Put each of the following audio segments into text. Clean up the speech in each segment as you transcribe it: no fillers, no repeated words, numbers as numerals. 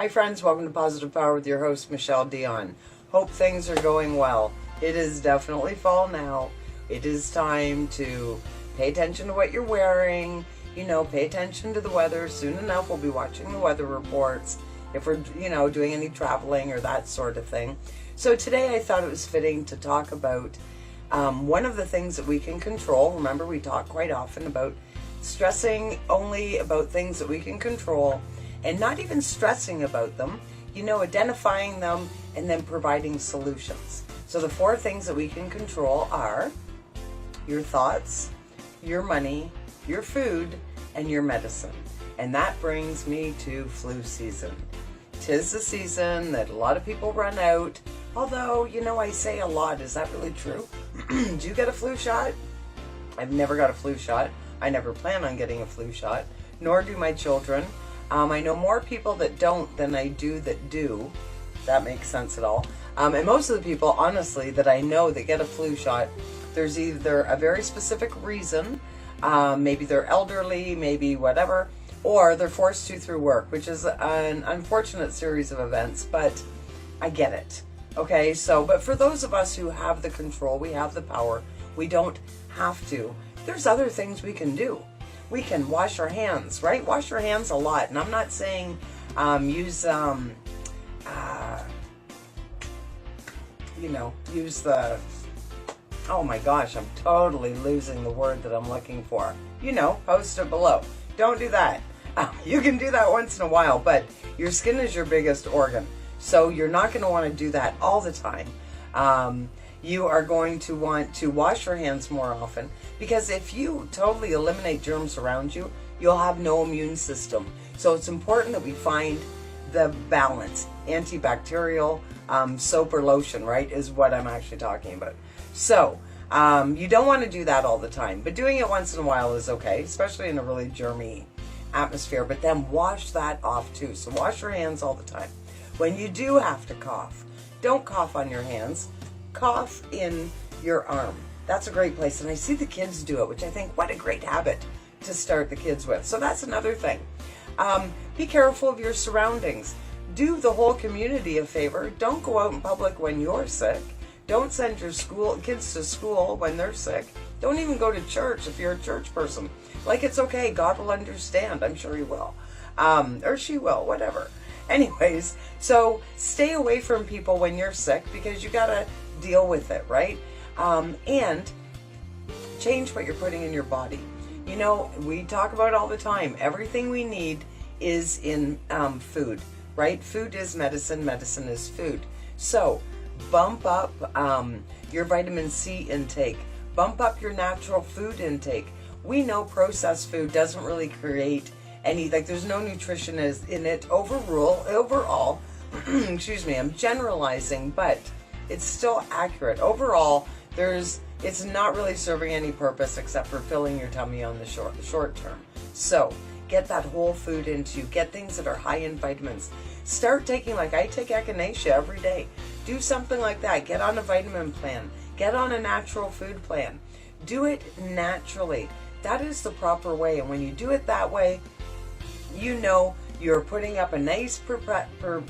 friends, welcome to Positive Power with your host, Michele Dionne. Hope things are going well. It is definitely fall now. It is time to pay attention to what you're wearing. Pay attention to the weather. Soon enough, we'll be watching the weather reports if we're, doing any traveling or that sort of thing. So today I thought it was fitting to talk about one of the things that we can control. Remember, we talk quite often about stressing only about things that we can control and not even stressing about them, identifying them and then providing solutions. So the 4 things that we can control are your thoughts, your money, your food, and your medicine. And that brings me to flu season. 'Tis the season that a lot of people run out. Although, I say a lot. Is that really true? Do you get a flu shot? I've never got a flu shot. I never plan on getting a flu shot, nor do my children. I know more people that don't than I do that do. If that makes sense at all. And most of the people, honestly, that I know that get a flu shot, there's either a very specific reason, maybe they're elderly, maybe whatever, or they're forced to through work, which is an unfortunate series of events, but I get it. Okay, but for those of us who have the control, we have the power, we don't have to. There's other things we can do. We can wash our hands, right? Wash your hands a lot. And I'm not saying use the, oh my gosh, I'm totally losing the word that I'm looking for. Post it below. Don't do that. You can do that once in a while, but your skin is your biggest organ. So you're not going to want to do that all the time. You are going to want to wash your hands more often, because if you totally eliminate germs around you, you'll have no immune system. So it's important that we find the balance. Antibacterial soap or lotion, right, is what I'm actually talking about. So you don't want to do that all the time, but doing it once in a while is okay, especially in a really germy atmosphere. But then wash that off too. So wash your hands all the time. When you do have to cough, don't cough on your hands. Cough in your arm. That's a great place. And I see the kids do it, which I think, what a great habit to start the kids with. So that's another thing. Be careful of your surroundings. Do the whole community a favor. Don't go out in public when you're sick. Don't send your kids to school when they're sick. Don't even go to church if you're a church person. It's okay. God will understand. I'm sure he will. Or she will, whatever. Anyways, so stay away from people when you're sick, because you got to deal with it, right? And change what you're putting in your body. We talk about it all the time. Everything we need is in food, right? Food is medicine. Medicine is food. So bump up your vitamin C intake. Bump up your natural food intake. We know processed food doesn't really create there's no nutrition in it overall. Excuse me, I'm generalizing, but it's still accurate. Overall, it's not really serving any purpose except for filling your tummy on the short term. So get that whole food into you. Get things that are high in vitamins. Start taking, I take echinacea every day. Do something like that. Get on a vitamin plan. Get on a natural food plan. Do it naturally. That is the proper way. And when you do it that way, you're putting up a nice protective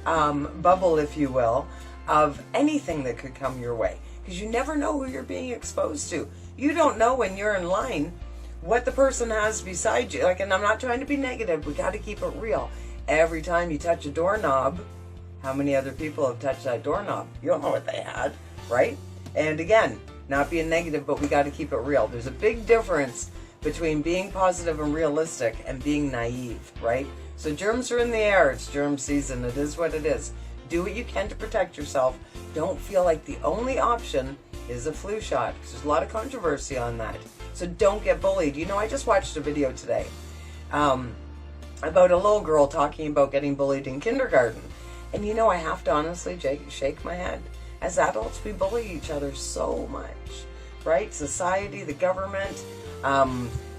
bubble, if you will, of anything that could come your way. Because you never know who you're being exposed to. You don't know when you're in line what the person has beside you. And I'm not trying to be negative. We got to keep it real. Every time you touch a doorknob, how many other people have touched that doorknob? You don't know what they had, right? And again, not being negative, but we got to keep it real. There's a big difference between being positive and realistic and being naive, right? So germs are in the air. It's germ season. It is what it is. Do what you can to protect yourself. Don't feel like the only option is a flu shot, because there's a lot of controversy on that. So don't get bullied. I just watched a video today about a little girl talking about getting bullied in kindergarten. And I have to honestly shake my head. As adults, we bully each other so much, right? Society, the government,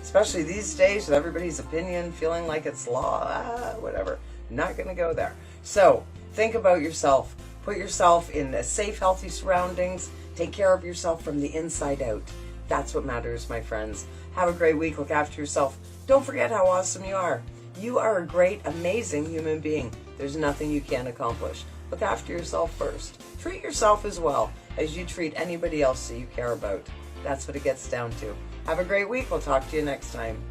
especially these days with everybody's opinion feeling like it's law, whatever. Not going to go there. So think about yourself. Put yourself in safe, healthy surroundings. Take care of yourself from the inside out. That's what matters, my friends. Have a great week. Look after yourself. Don't forget how awesome you are. You are a great, amazing human being. There's nothing you can't accomplish. Look after yourself first. Treat yourself as well as you treat anybody else that you care about. That's what it gets down to. Have a great week. We'll talk to you next time.